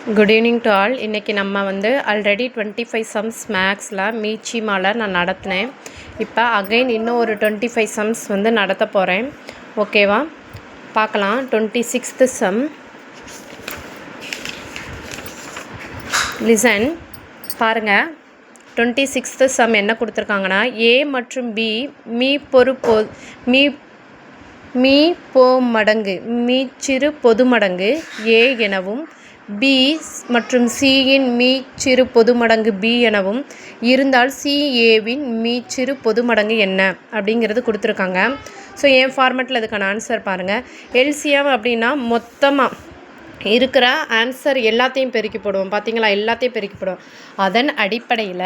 Good evening to all. இன்றைக்கி நம்ம already 25 sums மேக்ஸில் மீச்சிமாவில் நான் நடத்தினேன். இப்போ அகைன் இன்னும் ஒரு 25 சம்ஸ் நடத்த போகிறேன். ஓகேவா, பார்க்கலாம். 26th some. லிசன், பாருங்கள். 26th சம் என்ன கொடுத்துருக்காங்கன்னா, ஏ மற்றும் பி மீச்சிறு பொது மடங்கு ஏ எனவும் பி மற்றும் சியின் மீச்சிறு பொது மடங்கு பி எனவும் இருந்தால் சிஏவின் மீச்சிறு பொது மடங்கு என்ன அப்படிங்கிறது கொடுத்துருக்காங்க. ஸோ என் ஃபார்மேட்டில் அதுக்கான ஆன்சர் பாருங்கள். எல்சிஎம் அப்படின்னா மொத்தமாக இருக்கிற ஆன்சர் எல்லாத்தையும் பெருக்கி போடுவோம். பார்த்தீங்களா, எல்லாத்தையும் பெருக்கி போடுவோம். அதன் அடிப்படையில்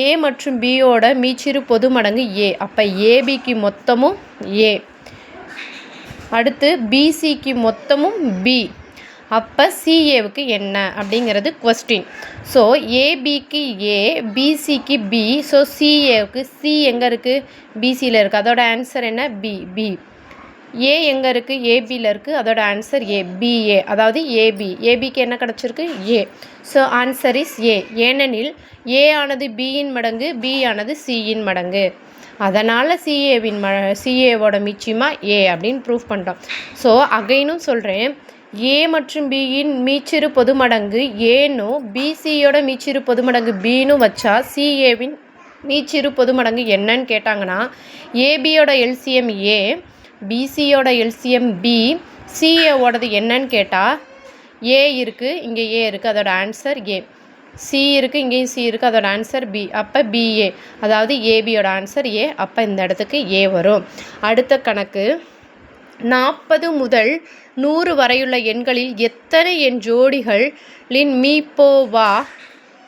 ஏ மற்றும் பியோட மீச்சிறு பொது மடங்கு ஏ. அப்போ ஏபிக்கு மொத்தமும் ஏ, அடுத்து பிசிக்கு மொத்தமும் பி. அப்போ சிஏவுக்கு என்ன அப்படிங்கிறது கொஸ்டின். ஸோ ஏபிக்கு ஏ, பிசிக்கு பி. ஸோ சிஏவுக்கு சி எங்கே இருக்குது? பிசியில் இருக்குது. அதோட ஆன்சர் என்ன? பி. ஏ எங்கே இருக்குது? ஏபியில் இருக்குது. அதோட ஆன்சர் ஏ, பிஏ. அதாவது ஏபி. ஏபிக்கு என்ன கிடச்சிருக்கு? ஏ. So answer is a. ஏனெனில் ஏ ஆனது பியின் மடங்கு, பி ஆனது சியின் மடங்கு. அதனால் சிஏவோட மிச்சமாக ஏ அப்படின்னு ப்ரூஃப் பண்ணிட்டோம். ஸோ அகைனும் சொல்கிறேன், ஏ மற்றும் பியின் மீச்சிறு பொது மடங்கு ஏனும் பிசியோட மீச்சிறு பொது மடங்கு பின்னு வச்சா சிஏவின் மீச்சிறு பொது மடங்கு என்னன்னு கேட்டாங்கன்னா, ஏபியோட எல்சிஎம் ஏ, பிசியோட எல்சிஎம் பி, சிஏவோடது என்னன்னு கேட்டால் ஏ இருக்குது, இங்கே ஏ இருக்குது, அதோட ஆன்சர் ஏ. சி இருக்குது, இங்கேயும் சி இருக்குது, அதோட ஆன்சர் பி. அப்போ பிஏ, அதாவது ஏபியோட ஆன்சர் ஏ. அப்போ இந்த இடத்துக்கு ஏ வரும். அடுத்த கணக்கு, 40 முதல் 100 வரையுள்ள எண்களில் எத்தனை எண் ஜோடிகளின் மீப்போவா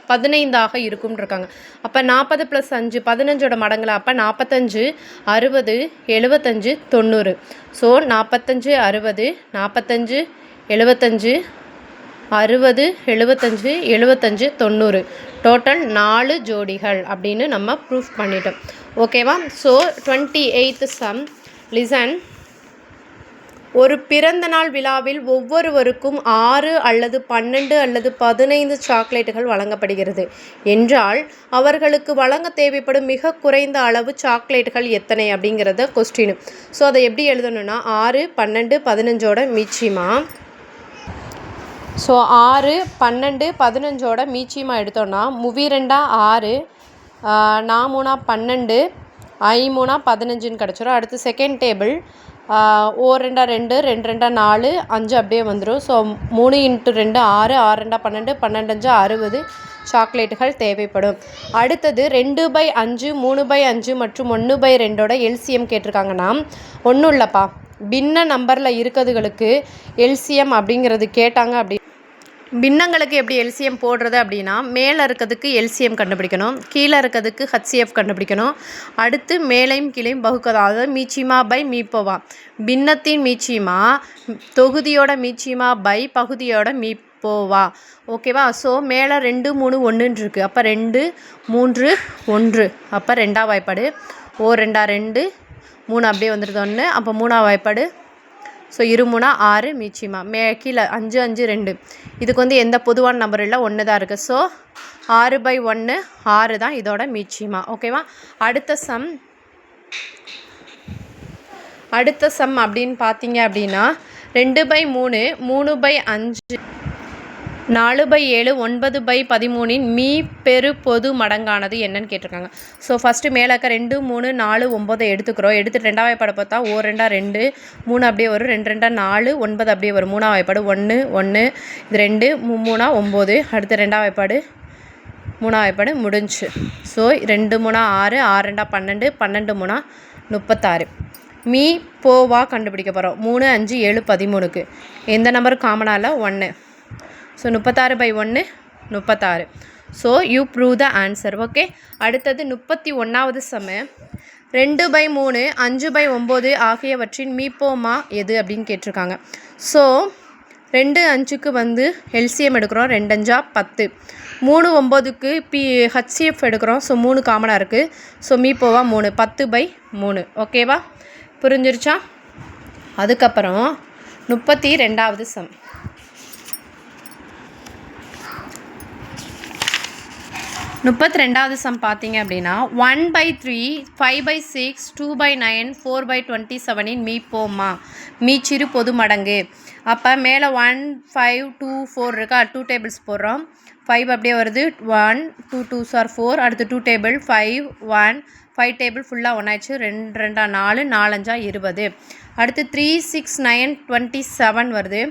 15 இருக்கும்னு இருக்காங்க. அப்போ 40 + 5 15ஓட மடங்குல. அப்போ 45, 60, 75, 90. ஸோ 45, 60, 45, 75, 60, 75, 75, 90. டோட்டல் 4 ஜோடிகள் அப்படின்னு நம்ம ப்ரூஃப் பண்ணிட்டோம். ஓகேவா. So 28th some. லிசன், ஒரு பிறந்தநாள் விழாவில் ஒவ்வொருவருக்கும் 6 அல்லது 12 அல்லது 15 சாக்லேட்டுகள் வழங்கப்படுகிறது என்றால் அவர்களுக்கு வழங்க தேவைப்படும் மிக குறைந்த அளவு சாக்லேட்டுகள் எத்தனை அப்படிங்கிறத கொஸ்டின். ஸோ அதை எப்படி எழுதணும்னா, 6, 12, 15ஓட மீச்சிமா. ஸோ 6, 12, 15ஓட மீச்சிமா எடுத்தோன்னா, முவி 2 6, 4 12, 5 15ன்னு கிடச்சிரும். அடுத்து செகண்ட் டேபிள், 2 2, 2 2 4, 5 அப்படியே வந்துடும். ஸோ 3 × 2 6, 6 2 12, 12 5 60 சாக்லேட்டுகள் தேவைப்படும். அடுத்தது 2/5, 3/5 மற்றும் 1/2ஓட எல்சிஎம் கேட்டிருக்காங்கன்னா, ஒன்றும் இல்லைப்பா, பின்ன நம்பரில் இருக்கிறதுகளுக்கு எல்சிஎம் அப்படிங்கிறது கேட்டாங்க. அப்படி பின்னங்களுக்கு எப்படி எல்சிஎம் போடுறது அப்படின்னா, மேலே இருக்கிறதுக்கு எல்சிஎம் கண்டுபிடிக்கணும், கீழே இருக்கிறதுக்கு ஹச்சிஎஃப் கண்டுபிடிக்கணும். அடுத்து மேலையும் கீழையும் வகுக்கணும். அதாவது மீச்சிமா பை மீப்போவா. பின்னத்தின் மீச்சிமா தொகுதியோட மீச்சிமா பை பகுதியோட மீப்போவா. ஓகேவா. ஸோ மேலே 2 3 1 இருக்குது. அப்போ 2 3 1. அப்போ 2ஆம் வாய்ப்பாடு. 2 2, 3 அப்படியே வந்துடுது 1. அப்போ 3ஆம் வாய்ப்பாடு. ஸோ 2 3 6 மீச்சிமா. கீழே 5 5 2. இதுக்கு எந்த பொதுவான நம்பர் இல்லை, 1 தான் இருக்குது. ஸோ 6/1 6 தான் இதோட மீச்சிமா. ஓகேவா. அடுத்த சம் அப்படின்னு பார்த்தீங்க அப்படின்னா, 2/3 3/5 4/7 9/13 மீ பெரு பொது மடங்கானது என்னன்னு கேட்டிருக்காங்க. ஸோ ஃபஸ்ட்டு மேலே இருக்க 2 3 4 9 எடுத்துக்கிறோம். எடுத்துட்டு 2ஆம் வாய்ப்பாடு பார்த்தா 2 2 3 அப்படியே வரும். 2 2 4 9 அப்படியே வரும். 3ஆம் வாய்ப்பாடு 1 1. இது 2 3 9. அடுத்து 2ஆம் வாய்ப்பாடு 3ஆம் வாய்ப்பாடு முடிஞ்சு. ஸோ 2 3 6 6 2 12 12 3 36. மீ போவா கண்டுபிடிக்க போகிறோம். 3 5 7 13க்கு எந்த நம்பர் காமனாக இல்லை? 1. So 36/1 36. So you prove the answer. Okay. அடுத்தது 31வது சம். 2/3 5/9 ஆகியவற்றின் மீப்போமா எது அப்படின்னு கேட்டிருக்காங்க. ஸோ 2 5க்கு எல்சிஎம் எடுக்கிறோம். 2 5 10. 3 9க்கு ஹச்சிஎஃப் எடுக்கிறோம். ஸோ 3 காமனாக இருக்குது. ஸோ மீப்போவா 3 10/3. ஓகேவா, புரிஞ்சிருச்சா? அதுக்கப்புறம் 32வது சம். 32வது சம் பார்த்தீங்க அப்படின்னா 1/3 5/6 2/9 4/27 இன் மீப்போமா மீச்சிறு பொது மடங்கு. அப்போ மேலே 1 5 2 4 இருக்கா, 2 டேபிள்ஸ் போடுறோம். 5 அப்படியே வருது, 1 2 2s are 4, அடுத்து 2 டேபிள் 5 1 5 டேபிள் ஃபுல்லாக 1 ஆயிடுச்சு, 2 2 4 4 5 20. அடுத்து 3 6 9 27 வருது,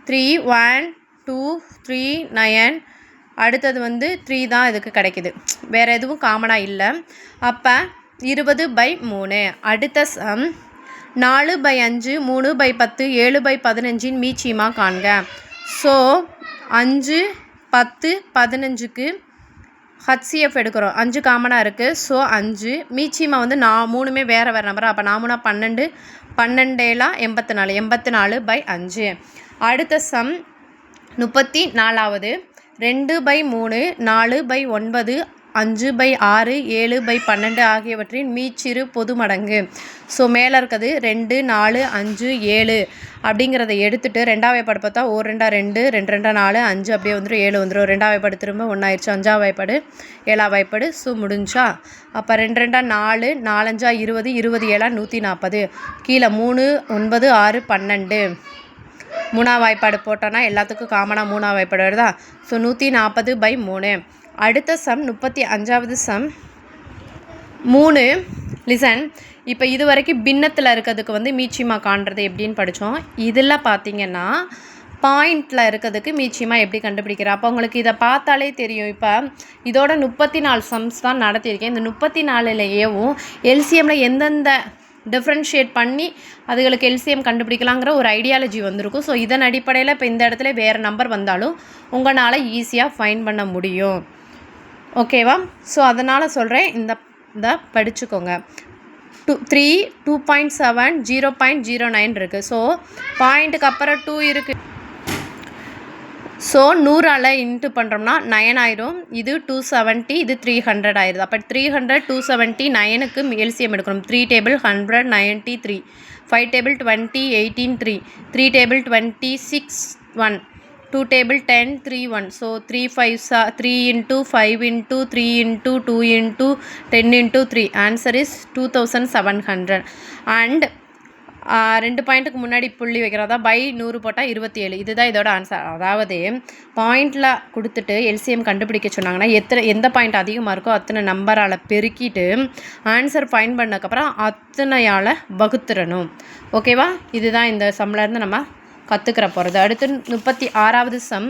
3 1 2 3 9. அடுத்தது வந்து 3 தான் இதுக்கு கிடைக்குது, வேறு எதுவும் காமனாக இல்லை. அப்போ 20/3. அடுத்த சம் 4/5 3/10 7/15 மீச்சியமாக காண்க. ஸோ 5 10 15க்கு HCF எடுக்கிறோம், 5 காமனாக இருக்குது. ஸோ 5 மீச்சியமாக வந்து 3மே வேறு நம்பர். அப்போ 4 12 12 84 84/5. அடுத்த சம் 34வது 2/3 4/9 5/6 7/12 ஆகியவற்றின் மீச்சிறு பொது மடங்கு. ஸோ மேலே இருக்கிறது 2 4 5 7 அப்படிங்கிறத எடுத்துகிட்டு ரெண்டாவது வாய்ப்பாடு பார்த்தா 1 2 2 2 4 5 அப்படியே வந்துடும், 7 வந்துடும். ரெண்டாவது வாய்ப்பாடு திரும்ப 1 ஆயிடுச்சு, 5ஆவது வாய்ப்பாடு 7ஆவது வாய்ப்பாடு. ஸோ முடிஞ்சா. அப்போ 2 2 4 4 5 20 20 7 140. கீழே 3 9 6 12. 3ஆவது வாய்ப்பாடு போட்டோன்னா எல்லாத்துக்கும் காமனாக 3ஆவது வாய்ப்பாடு வருதா. ஸோ 140/3. அடுத்த சம் 35வது சம் 3. லிசன். இப்போ இது வரைக்கும் பின்னத்தில் இருக்கிறதுக்கு வந்து மீச்சியமாக காண்றது எப்படின்னு படித்தோம். இதில் பார்த்தீங்கன்னா பாயிண்டில் இருக்கிறதுக்கு மீச்சியமாக எப்படி கண்டுபிடிக்கிற. அப்போ உங்களுக்கு இதை பார்த்தாலே தெரியும். இப்போ இதோட 34 சம்ஸ் தான் நடத்தியிருக்கேன். இந்த 34லேயும் எல்சிஎம்மில் எந்தெந்த டிஃப்ரென்ஷியேட் பண்ணி அதுகளுக்கு எல்சிஎம் கண்டுபிடிக்கலாங்கிற ஒரு ஐடியாலஜி வந்திருக்கும். ஸோ இதன் அடிப்படையில் இப்போ இந்த இடத்துல வேறு நம்பர் வந்தாலும் உங்களால் ஈஸியாக ஃபைண்ட் பண்ண முடியும். ஓகேவா? ஸோ அதனால் சொல்கிறேன், இந்த படிச்சுக்கோங்க. 3 2.7 0.09 இருக்குது. ஸோ பாயிண்ட்டுக்கு அப்புறம் 2 இருக்குது. ஸோ 100ஆல் இன்ட்டு பண்ணுறோம்னா 9 ஆயிரும். இது 270, இது 300 ஆயிடுது. அப்போ 300 270 9க்கு எல்சிஎம் எடுக்கணும். 3 table 100 93, 5 table 20 18 3, 3 table 26 1, 2 table 10 3 1. So 3 5 3 into 5 into 3 into 2 into 10 into 3. Answer is 2700. And 2 பாயிண்ட்டுக்கு முன்னாடி புள்ளி வைக்கிறதா பை 100 போட்டால் 27. இதுதான் இதோட ஆன்சர். அதாவது பாயிண்டில் கொடுத்துட்டு எல்சிஎம் கண்டுபிடிக்க சொன்னாங்கன்னா எந்த பாயிண்ட் அதிகமாக இருக்கோ அத்தனை நம்பரால் பெருக்கிட்டு ஆன்சர் ஃபைண்ட் பண்ணதுக்கப்புறம் அத்தனையால் வகுத்துடணும். ஓகேவா? இதுதான் இந்த சம்லேருந்து நம்ம கற்றுக்கிற போகிறது. அடுத்து 36வது சம்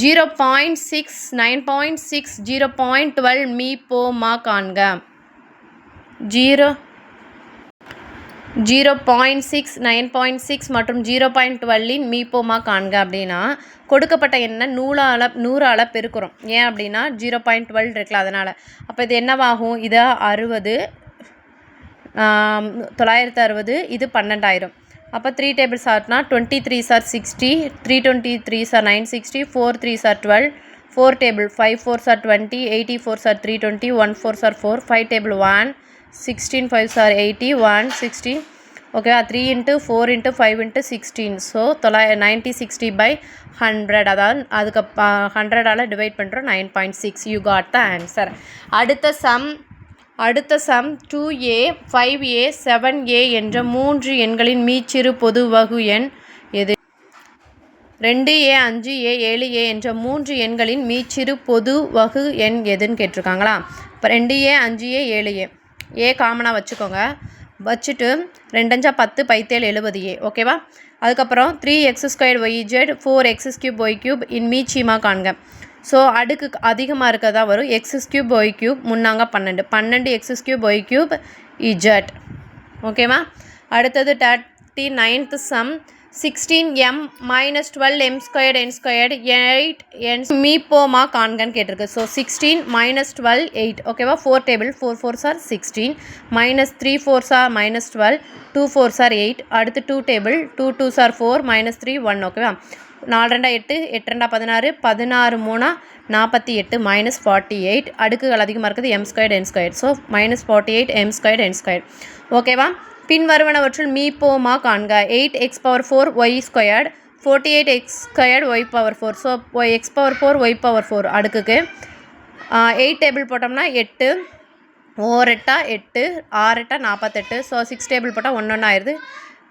0.6 9.6 0.12 மீப்போமா காண்க. 0.6 9.6 மற்றும் 0.12 மீப்போமா காண்க அப்படின்னா கொடுக்கப்பட்ட எண்ணை 100ஆல் பெருக்கிறோம். ஏன் அப்படின்னா 0.12 இருக்குல்ல, அதனால். அப்போ இது என்னவாகும்? இது 60 960, இது 12000. அப்போ 3 tables ஆட்னா 23s are 60, 323s are 960, 4 3s are 12, 4 table 5 4s are 20, 84s are 320, 1 4s are 4, 5 table 1 16 5s are 80, 1 16. ஓகேவா? 3 into 4 into 5 into 16. ஸோ 90 60/100. அதாவது அதுக்கு 100ஆல் டிவைட் பண்ணுறோம், 9.6. You got the answer. அடுத்த சம் 2a 5a 7a என்ற 3 எண்களின் மீச்சிறு பொது வகு எண் எது? 2a 5a 7a என்ற 3 எண்களின் மீச்சிறு பொது வகு எண் எதுன்னு கேட்டிருக்காங்களா. இப்போ 2a 5a 7a ஏ காமனாக வச்சுக்கோங்க. வச்சுட்டு 2 5 10 5 7 70a. ஓகேவா? அதுக்கப்புறம் 3x² yz 4x³ y³ இன் மீச்சியமாக காண்க. ஸோ அடுக்கு அதிகமாக இருக்கதான் வரும். x³ y³ முன்னாங்க 12 12 x³ y³ z. ஓகேவா? அடுத்தது 39th some 16m minus 12m² n² 8n மீப்போமா காண்கன்னு கேட்டிருக்கு. So 16 minus 12 8. ஓகேவா? 4 table 4 4s are 16, minus 3 4s are minus 12, 2 4s are 8. அடுத்து 2 டேபிள் 2 2s are 4, minus 3 1. ஓகேவா? 4 2 8 8 2 16 16 3 48 minus 48. அடுக்குகள் அதிகமாக இருக்குது, m² n². So minus 48 m² n². ஓகேவா? பின்வருவனவற்றுள் மீப்போமா காண்க. 8x⁴ y², 48x² y⁴. So x⁴ y⁴ அடுக்குக்கு 8 டேபிள் போட்டோம்னா 8 4 8 8 6 8 48. ஸோ 6 டேபிள் போட்டால் 1 1 ஆயிடுது.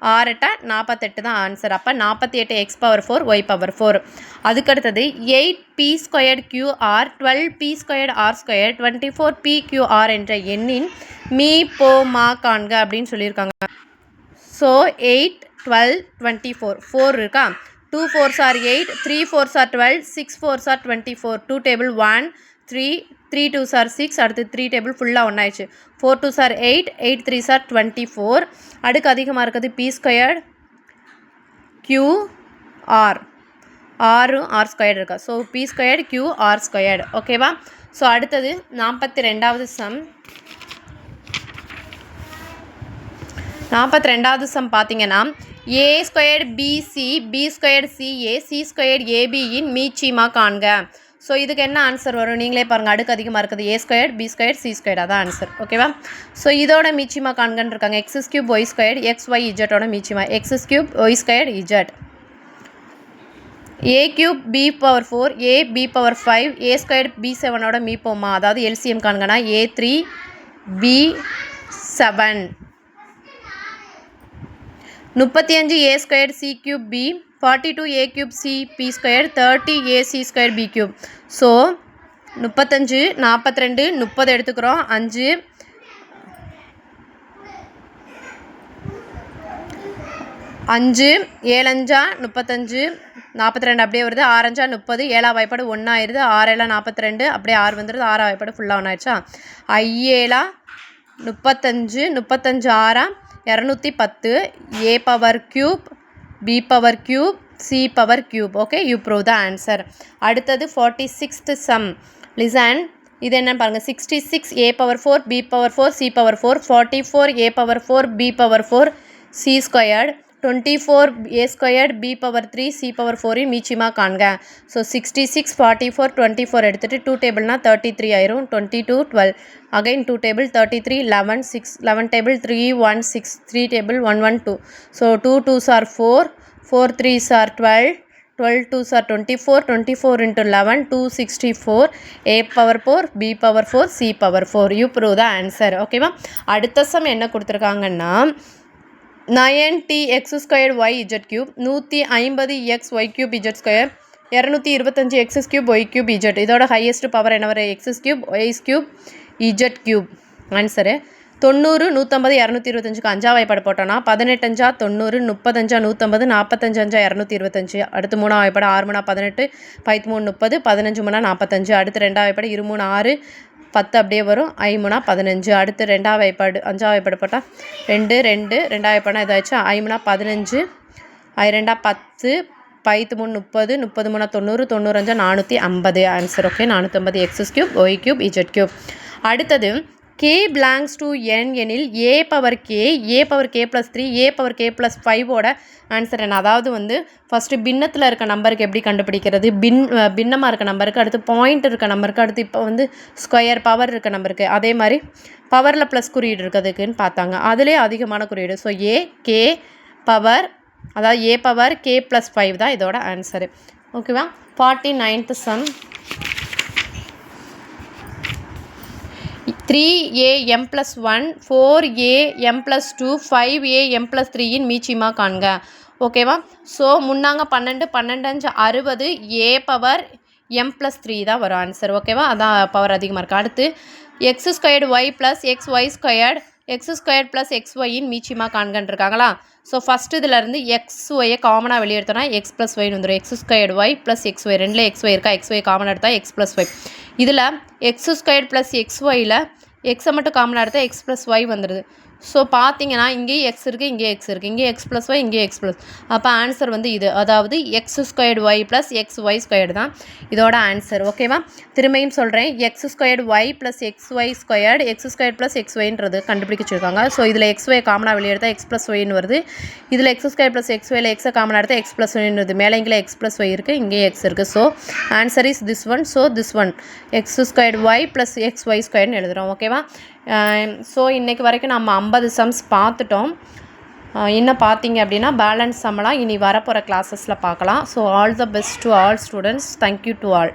6 8 48 தான் ஆன்சர். அப்போ 48 x பவர் 4 y பவர் 4. அதுக்கடுத்தது 8p²qr 12p²r², 24pqr என்ற எண்ணின் மீ போ மா காண்க அப்படின்னு சொல்லியிருக்காங்க. ஸோ 8 12 24 4 இருக்கா. 2 4s are 8, 3 4s are 12, 6 4s are 24. 2 table 1 3, 3 2s are 6. அடுத்து 3 டேபிள் ஃபுல்லாக ஒன்றாயிடுச்சு. 4 2s are 8, 8 3s are 24. அடுக்கு அதிகமாக இருக்குது p² qr, ஆரும் r² இருக்கா. So p² qr². ஓகேவா. ஸோ அடுத்தது 42வது சம். 42வது சம் பார்த்தீங்கன்னா a² bc b² ca c² ab இன் மீச்சிமா காண்க. ஸோ இதுக்கு என்ன ஆன்சர் வரும் நீங்களே பாருங்கள். அடுக்கு அதிகமாக இருக்குது a² b² c² அதான் ஆன்சர். ஓகேவா. ஸோ இதோட மீச்சிமா காண்கன்னு இருக்காங்க. x³ y² xy z மீச்சிமா x³ y² z. a³ b power 4 a b power 5 a² b7 me போமா. அதாவது LCM காண்கனா a3 b7. 35 a² c³ b 42 a³ c p² 30 ac² b³. So 35 42 30 எடுத்துக்கிறோம். 5 5 7 5 35 42 அப்படியே வருது. 6 5 30 7 வாய்ப்பாடு 1 ஆயிடுது. 6 7 42 அப்படியே 6 வந்துடுது. 6 வாய்ப்பாடு ஃபுல்லாக 1 ஆயிடுச்சா. 7 35 35 6 210 a power cube b power cube c power cube. Okay, you prove the answer. அடுத்தது 46th சம். லிசன், இது என்னன்னு பாருங்கள். 66 a power 4 b power 4 c power 4, 44 a power 4 b power 4 c², 24 a² b power 3 c power 4 இன் மீச்சிமா காண்க. So 66 44 24 எடுத்துகிட்டு 2 டேபிள்னா 33 ஆயிரும். 22 12 again 2 table 33 11 6 11 table 3 1 6 3 table 1 1 2. So 2 2s are 4 4 3s are 12 12 2s are 24 24 into 11 264 a power 4 b power 4 c power 4. You prove the answer. ஓகேவா. அடுத்த some என்ன கொடுத்துருக்காங்கன்னா 9tx² y z³ 150x y³ z², 225 x³ y³ z. இதோட highest power என்ன வரும்? x³ y³ z³. Answer 90 150 225க்கு 5 வாய்ப்பாடு போட்டோன்னா 18 5 90 35 150 45 5 225. அடுத்து 3 வாய்ப்பாடு 6 3 18 5 3 30 15 3 45. அடுத்து 2 வாய்ப்பாடு 2 3 6 10 அப்படியே வரும். 5 3 15. அடுத்து 2 வாய்ப்பாடு 5 வாய்ப்பாடு போட்டால் 2 2 2 வாய்ப்பாடு இதாகிடுச்சு. 5 3 15 2 10 5 3 30 30 3 90 95 450. Answer. Okay, 450 x³ y³ z³. அடுத்தது k belongs to n எனில் a power k plus 3 a power k plus 5ஓட ஆன்சர் என்ன? அதாவது வந்து ஃபஸ்ட்டு பின்னத்தில் இருக்க நம்பருக்கு எப்படி கண்டுபிடிக்கிறது? பின்னமாக இருக்க நம்பருக்கு, அடுத்து பாயிண்ட் இருக்க நம்பருக்கு, அடுத்து இப்போ வந்து ஸ்கொயர் பவர் இருக்க நம்பருக்கு, அதே மாதிரி பவரில் ப்ளஸ் குறியீடு இருக்கிறதுக்குன்னு பார்த்தாங்க. அதிலே அதிகமான குறியீடு. ஸோ a k பவர், அதாவது a பவர் k ப்ளஸ் 5 தான் இதோட ஆன்சரு. ஓகேவா. 49th some. 3am + 1 4am + 2 5am + 3 இன் மீச்சிமா காண்க. ஓகேவா. ஸோ முன்னாங்க 12 12 5 60 a பவர் m + 3 தான் வரும் ஆன்சர். ஓகேவா. அதான் பவர் அதிகமாக இருக்குது. அடுத்து x² y + xy² x² + xy இன் மீச்சிமா காண்கன்னு இருக்காங்களா. ஸோ ஃபஸ்ட்டு இதிலேருந்து xyயை காமனாக வெளியே எடுத்தோன்னா x + y வந்துடும். x² y + xy, ரெண்டில் xy இருக்கா, xy காமனாக எடுத்தால் x + y. இதில் x² + xyயில் எக்ஸை மட்டும் காமனாக எடுத்தால் x + y வந்துடுது. ஸோ பார்த்தீங்கன்னா இங்கேயும் எக்ஸ் இருக்குது, இங்கே எக்ஸ் இருக்குது, இங்கே x + y, இங்கே x +. அப்போ ஆன்சர் வந்து இது, அதாவது x² y + xy² தான் இதோட ஆன்சர். ஓகேவா. திரும்பியும் சொல்கிறேன், x² y + xy², x² + xyன்றது கண்டுபிடிக்க வச்சுருக்காங்க. ஸோ இதில் xy காமனாக வெளியே எடுத்தால் x + yன்னு வருது. இதில் x² + xyயில் எக்ஸை காமனாக எடுத்தால் x + yன்னு வருது. மேலே இங்கே x + y இருக்குது, இங்கே x இருக்குது. So answer is this one. So this one x² y + xy² எழுதுகிறோம். ஓகேவா. ஸோ இன்றைக்கு வரைக்கும் நம்ம 50 சம்ஸ் பார்த்துட்டோம். இன்னும் பார்த்தீங்க அப்படின்னா பேலன்ஸ் சம்மெல்லாம் இனி வரப்போகிற கிளாஸஸில் பார்க்கலாம். So all the best to all students. Thank you to all.